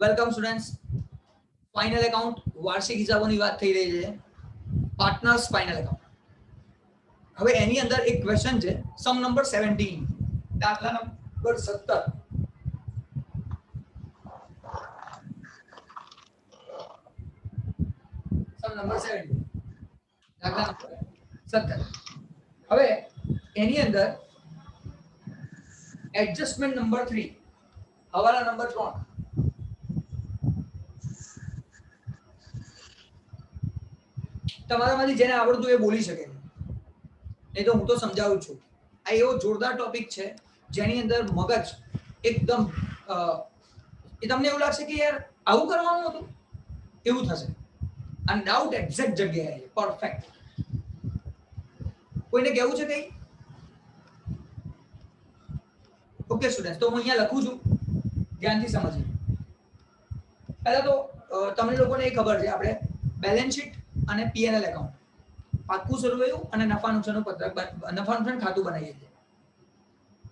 Welcome students. Final account વાર્ષિક હિસાબોની વાત થઈ રહી છે. Partners final account. હવે એની અંદર એક ક્વેશ્ચન છે, સમ નંબર 17, દાખલા નંબર 17. સમ નંબર 17, દાખલા નંબર 17. હવે એની અંદર એડજસ્ટમેન્ટ નંબર 3, હવાલા નંબર 3. તમારામાંથી જેને આવડતું એ બોલી શકે, નહીં તો હું તો સમજાવું છું. આ એવો જોરદાર ટોપિક છે જેની અંદર મગજ એકદમ એ તમને એવું લાગશે કે યાર આવું કરવાનું હતું, એવું થશે. અને ડાઉટ એક્ઝેક્ટ જગ્યાએ છે, પરફેક્ટ. કોઈને કેવું છે કઈ? ઓકે સ્ટુડન્ટ, તો હું અહીંયા લખું છું, ધ્યાનથી સમજીએ. પહેલા તો તમને લોકોને એ ખબર છે, આપણે બેલેન્સ શીટ અને પીએનએલ એકાઉન્ટ, પાક્કું સરવૈયું અને નફા નુકસાનનું પત્રક, નફા નુકસાન ખાતું બનાવીએ છીએ.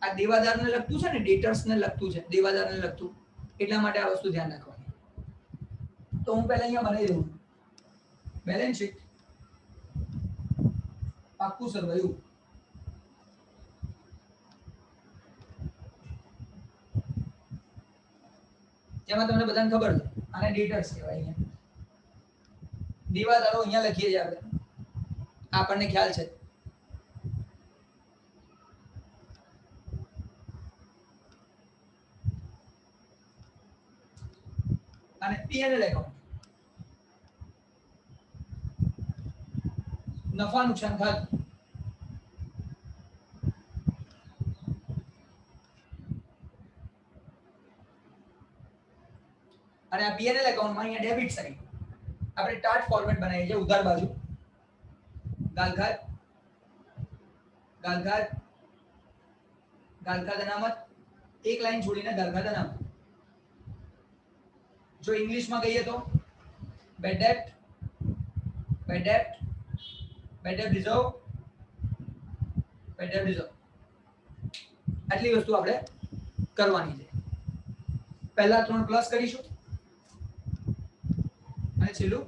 આ દેવાદારને લગતું છે ને, ડેટર્સને લગતું છે, દેવાદારને લગતું, એટલા માટે આ વસ્તુ ધ્યાન રાખવાની. તો હું પહેલા અહીંયા બનાવી દઉં બેલેન્સ શીટ, પાક્કું સરવૈયું, જેમાં તમને બધાને ખબર છે આને ડેટર્સ કહેવાય. અહીંયા દેવાદારો અહીંયા લખીએ છીએ આપણે, આપણને ખ્યાલ છે. અને પીએનએલ એકાઉન્ટ, નફા નુકસાન ખાતું. અને આ પીએનએલ એકાઉન્ટમાં અહીંયા ડેબિટ સાઈડ આપણે ટાટ ફોર્મેટ બનાવીએ છીએ. ઉધાર બાજુ ગાલખાત, ગાલખાત, ગાલખાત અનામત, એક લાઈન છોડીને ગાલખાત અનામત. જો ઇંગ્લિશમાં કહીએ તો bed ડેપ્ટ, bed ડેપ્ટ, bed ડેપ્ટ reserve, bed ડેપ્ટ reserve. આટલી વસ્તુ આપણે કરવાની છે. પહેલા 3 પ્લસ કરીશું અને છેલ્લું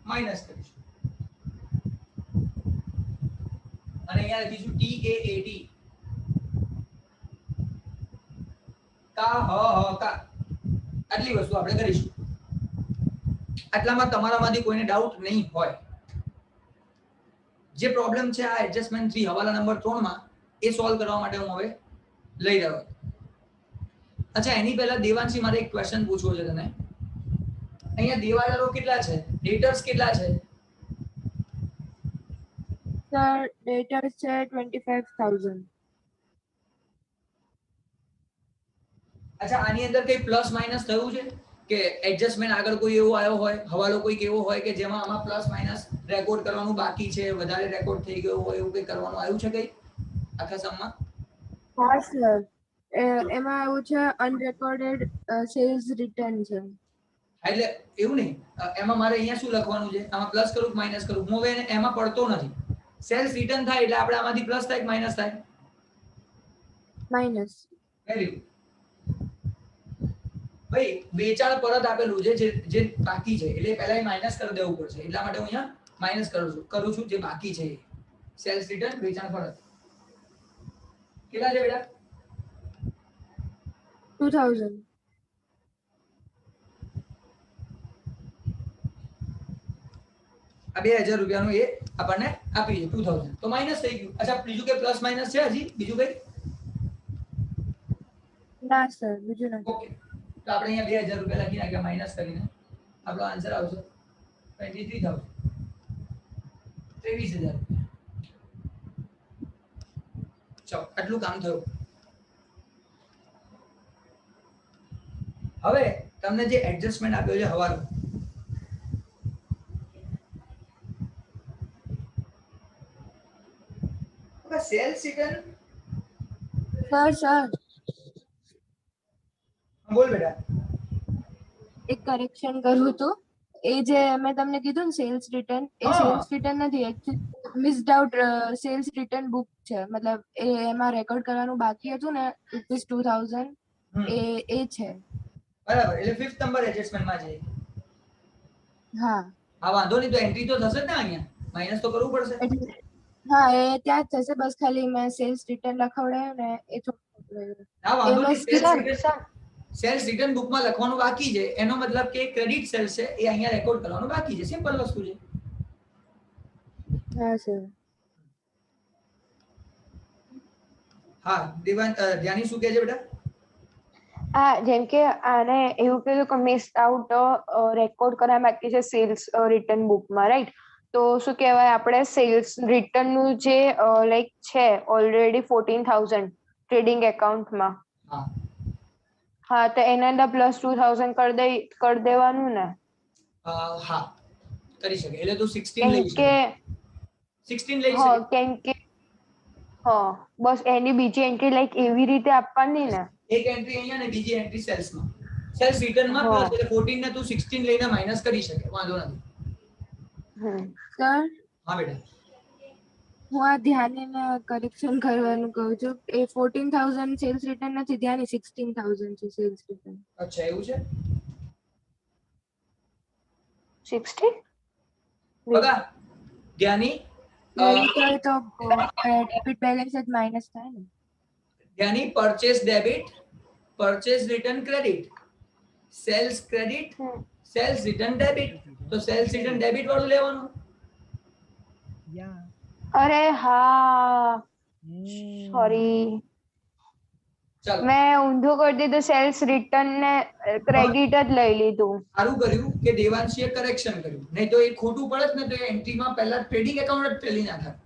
માઈનસ કરીશું. અને અહીંયા લખીશું TAAT, કા હ હ કા. આટલી વસ્તુ આપણે કરીશું. આટલામાં તમારામાંથી કોઈને ડાઉટ નહીં હોય. જે પ્રોબ્લેમ છે આ એડજસ્ટમેન્ટ 3 હવાલા નંબર 3 માં, એ સોલ્વ કરવા માટે હું હવે લઈ રહ્યો છું. અચ્છા, એની પહેલા દેવાંશી, મારે એક ક્વેશ્ચન પૂછવો છે તને. અહીંયા દેવાદારો કેટલા છે, ડેટર્સ કેટલા છે? સર ડેટર્સ છે 25,000. અચ્છા, આની અંદર કઈ પ્લસ માઇનસ થયું છે કે એડજસ્ટમેન્ટ આગળ કોઈ એવો આવ્યો હોય, હવાલો કોઈ એવો હોય કે જેમાં આમાં પ્લસ માઇનસ રેકોર્ડ કરવાનું બાકી છે, વધારે રેકોર્ડ થઈ ગયો હોય, એવું કઈ કરવાનું આવ્યું છે કઈ આખા સમમાં? હા સર, એમાં એવું છે અનરેકોર્ડેડ સેલ્સ રિટર્ન છે. એટલે એવું નહીં, એમાં મારે અહીંયા શું લખવાનું છે? આમાં પ્લસ કરું કે માઇનસ કરું? હું હવે એમાં પડતો નથી. સેલ્સ રિટર્ન થાય એટલે આપણે આમાંથી પ્લસ થાય કે માઇનસ થાય? માઇનસ. વેરી ગુડ ભાઈ. વેચાણ પરત આપેલું છે જે બાકી છે, એટલે પહેલા એ માઇનસ કરી દેવું પડશે. એટલા માટે હું અહીંયા માઇનસ કરું છું જે બાકી છે. સેલ્સ રિટર્ન, વેચાણ પરત કેટલા છે બેટા? 2,000. આ 2,000 રૂપિયાનું એ આપણને આપી છે 2,000, તો માઇનસ થઈ ગયું. અચ્છા, બીજું કે પ્લસ માઇનસ છે હજી બીજું કઈ? ના સર, બીજું નથી. ઓકે, તો આપણે અહીંયા 2,000 રૂપિયા લખી નાખ્યા માઇનસ કરીને. આપણો આન્સર આવશે 23,000, 23,000 રૂપિયા. ચાલો, આટલું કામ થયું. હવે તમને જે એડજસ્ટમેન્ટ આપ્યો છે હવાલો, સેલ્સ રિટર્ન. સર બોલ બેટા. એક કરેક્શન કરવું હતું. એ જે મેં તમને કીધું ને સેલ્સ રિટર્ન, એ સેલ્સ રિટર્ન નથી, actually missed out sales return book છે. મતલબ એમાં રેકોર્ડ કરવાનું બાકી હતું ને, ₹2,000, એ છે. બરાબર, એટલે 5th નંબર એડજસ્ટમેન્ટમાં છે. હા હા વાંધો નહીં, તો એન્ટ્રી તો થશે જ ને અહીંયા, માઇનસ તો કરવું પડશે. એટલે હા એ ત્યાં જ થશે, બસ ખાલી મેં સેલ્સ રિટર્ન લખાવડાયું ને એ થોડું રહ્યું. હા વાંધો એમાં નહીં, સેલ્સ રિટર્ન બુકમાં લખવાનું બાકી છે, એનો મતલબ કે ક્રેડિટ સેલ્સ છે એ અહીંયા રેકોર્ડ કરવાનું બાકી છે, સિમ્પલ વસ્તુ છે. હા સર. હા દેવાન, ધ્યાની શું કહે છે બેટા? હા જેમ કે આને એવું કીધું કે મિસ આઉટ રેકોર્ડ કરવા બાકી છે સેલ્સ રિટર્ન બુકમાં, રાઈટ? તો શું કહેવાય, આપણે સેલ્સ રિટર્ન નું જે લાઈક છે ઓલરેડી 14,000 ટ્રેડિંગ એકાઉન્ટમાં, હા હા તો એના અંદર પ્લસ 2,000 કરી દેવાનું ને? હા કરી શકે, એટલે તું 16 કેમ લઈ શકે, કે 16 લઈ હા શકે. કેમ કે હા બસ એની બીજી એન્ટ્રી લાઈક એવી રીતે આપવાની ને? એક એન્ટ્રી અહીંયા ને બીજી એન્ટ્રી સેલ્સમાં, સેલ્સ રિટર્નમાં હા. પ્લસ, એટલે 14 ને તું 16 લઈને માઈનસ કરી શકે, વાંધો નથી. સર હા બેટા. હું આ ધ્યાનીને કરેક્શન કરવાનું કહું છું. એ 14,000 સેલ્સ રિટર્ન નથી, ધ્યાની 16,000 છે સેલ્સ રિટર્ન. અચ્છા એવું છે. 60 બગા ધ્યાની, ક્રેડિટ હોય તો ડેબિટ બેલેન્સ જ માઇનસ થાય ને? ધ્યાની purchase debit, purchase return credit, sales credit, sales return debit, તો સેલ્સ રિટર્ન ડેબિટ વાળું લેવાનું. અરે હા સોરી, ચાલો મેં ઊંધું કરી દીધું, સેલ્સ રિટર્ન ને ક્રેડિટ જ લઈ લીધું. સારું કર્યું કે દેવાંશીએ કરેક્શન કર્યું, નહીં તો એ ખોટું પડત ને તો એ એન્ટ્રીમાં પહેલા ટ્રેડિંગ એકાઉન્ટ જ ટેલી નાખત.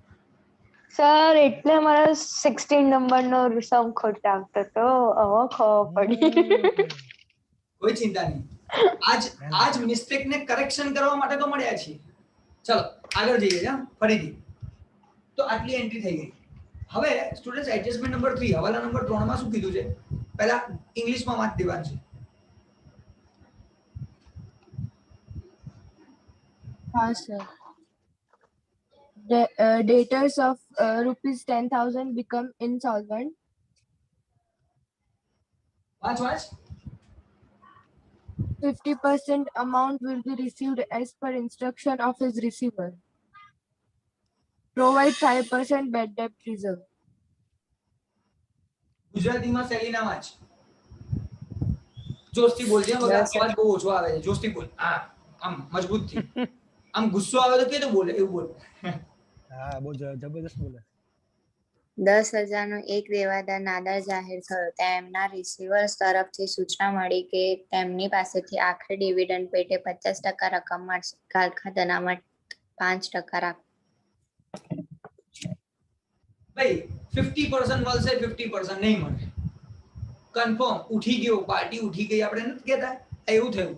સર એટલે મારો 16 નંબરનો સમ ખોટ આવતો તો હવે ખબર પડી. કોઈ ચિંતા નહીં, આજ મિસ્ટેક ને કરેક્શન કરવા માટે તો મળ્યા છીએ. ચલો આગળ જઈએ જા ફરીથી. તો આટલી એન્ટ્રી થઈ ગઈ. હવે સ્ટુડન્ટ્સ એડજસ્ટમેન્ટ નંબર 3, હવાલા નંબર 3 માં શું કીધું છે? પહેલા ઇંગ્લિશમાં વાંચ દેવાનું છે. હા sir. Debtors of rupees 10,000 become insolvent. વાંચ વાંચ. 50% amount will be received as per instruction of his receiver. Provide 5% bad debt reserve. ગુજરાતીમાં શૈલીના વાંચ. જોશથી બોલજે, મગર અવાજ બહુ ઓછો આવે છે. જોશથી બોલ. હા આમ મજબૂતથી. આમ ગુસ્સો આવે તો કેતો બોલે એવું બોલ. હા બહુ જબરદસ્ત બોલે. 10,000 નો એક દેવાદાર નાદાર જાહેર થયો. તેમના રિસીવર્સ તરફથી સૂચના મળી કે તેમની પાસેથી આખરે ડિવિડન્ડ પેટે 50% રકમ મળશે. કાલખાત અનામત 5% રાખ. ભાઈ 50% મળશે, 50% નહીં મળે. કન્ફર્મ ઉઠી ગયો, પાર્ટી ઉઠી ગઈ, આપણે નથી કહેતા એવું થયું.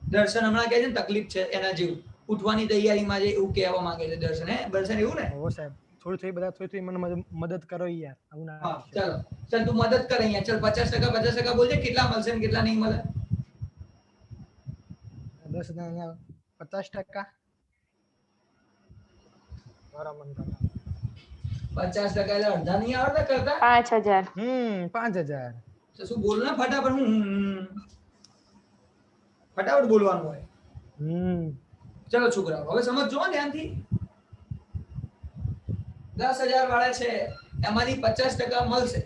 દર્શન હમણાં કહે છે ને તકલીફ છે એના જેવું, ઉઠવાની તૈયારીમાં છે એવું કહેવા માંગે છે દર્શન. હે દર્શન એવું ને? ઓ સાહેબ થોડી બધા થોડી મને મદદ કરો યાર, આવું ના. હા ચાલો ચાલ તું મદદ કર અહીંયા. ચાલ 50% બોલજે, કેટલા મળશે ને કેટલા નહીં મળે. 10,000 50%. મારા મન કરતા 50% એટલે અડધા નહીં આવડતા કરતા. 5,000. 5,000. તો શું બોલ ને ફટાફટ. ફટાફટ બોલવાનું હોય. ચલો છોકરાઓ હવે સમજો ધ્યાનથી. 10,000 વાળા છે એમાંથી 50% મળશે,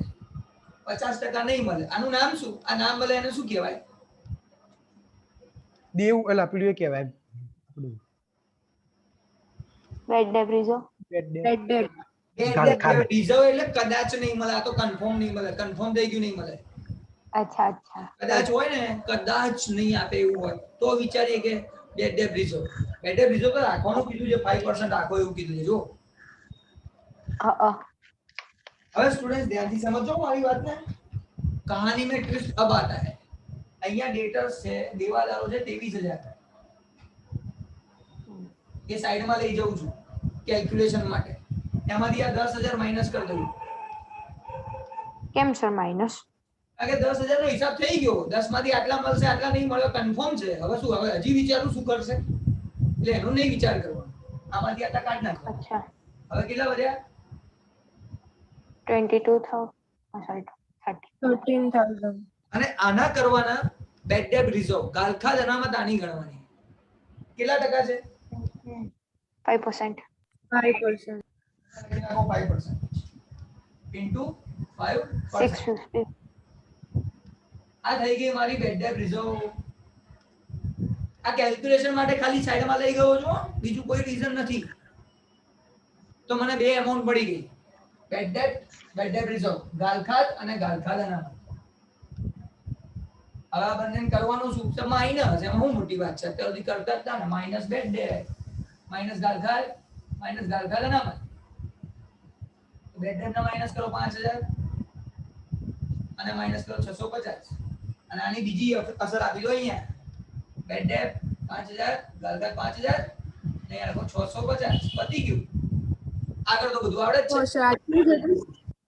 50% નહીં મળે. આનું નામ શું? આ નામ મળે એને શું કહેવાય? દેવ એલા પેલું એ કહેવાય આપણું bad debt reserve. Bad Bad debt. Reserve એટલે કદાચ નહીં મળે, આ તો કન્ફર્મ નહીં મળે. કન્ફર્મ થઈ ગયું નહીં મળે. અચ્છા અચ્છા. કદાચ હોય ને, કદાચ નહીં આપે એવું હોય તો વિચારીએ કે bad debt reserve. Bad debt reserve તો રાખવાનું કીધું છે, 5% રાખો એવું કીધું છે. જો હવે સ્ટુડન્ટ ધ્યાનથી સમજો મારી વાતને. કહાની में ट्विस्ट अब आता है. અહીંયા ડેટર્સ છે, દેવાદારો છે 23,000. એ સાઈડમાં લઈ જાઉં છું કેલ્ક્યુલેશન માટે. એમાંથી આ 10,000 માઈનસ કરી દઉં. કેમ સર માઇનસ? કારણ કે 10,000 નો હિસાબ થઈ ગયો. 10 માંથી આટલા મળશે, આટલા નહીં મળે, કન્ફર્મ છે. હવે શું, હવે હજી વિચારું શું કરશે, એટલે એનો નહીં વિચાર કરવાનો. આમાંથી આટલા કાઢ નાખો. અચ્છા. હવે કેટલા વધ્યા? 22,000 સોરી 30. 13,000. અને આના કરવાના બેડ ડેટ રિઝર્વ ગાલખાદ અનામત આની ગણવાની કેટલા ટકા છે 5%. 5%. 5% into 5%. 650. આ થઈ ગઈ મારી બેડ ડેટ રિઝર્વ. આ કેલ્ક્યુલેશન માટે ખાલી સાઈડમાં લઈ ગયો છો, બીજું કોઈ રીઝન નથી. તો મને બે અમાઉન્ટ પડી ગઈ, બેડ ડેટ રિઝર્વ, ગાલખાદ અને ગાલખાદ અનામત. હવે આ બંનેને કરવાનું શું છે? માઇનસ. એમાં શું મોટી વાત છે? અત્યાર સુધી કરતા હતા ને. માઇનસ બેડ ડેટ માઇનસ ગાલખાદ અનામત. બેડ ડેટ ના માઇનસ કરો 5000 અને માઇનસ કરો 650 અને આની બીજી અસર આપી દો અહીંયા. બેડ ડેટ 5000 ગાલખાદ 5000 ને આ લખો 650. પતી ગયું. આગળ તો બધું આવડે જ છે. આટલું જ હતું.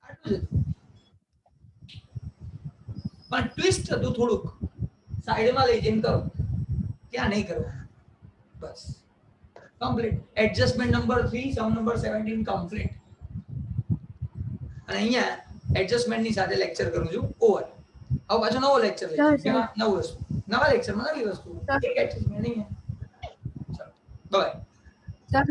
આટલું જ હતું. પણ ટ્વિસ્ટ હતું થોડુંક, સાઈડમાં લઈ જઈને કરો, ત્યાં નહીં કરવાનું. બસ કમ્પ્લીટ. એડજસ્ટમેન્ટ નંબર 3 સમ નંબર 17 કમ્પ્લીટ. અને અહીંયા એડજસ્ટમેન્ટની સાથે લેક્ચર કરું છું ઓવર. હવે પાછો નવો લેક્ચર લઈશું, જેમાં નવું વસ્તુ, નવા લેક્ચરમાં નવી વસ્તુ, એક એડજસ્ટમેન્ટ નહીં. ચાલો બાય. સર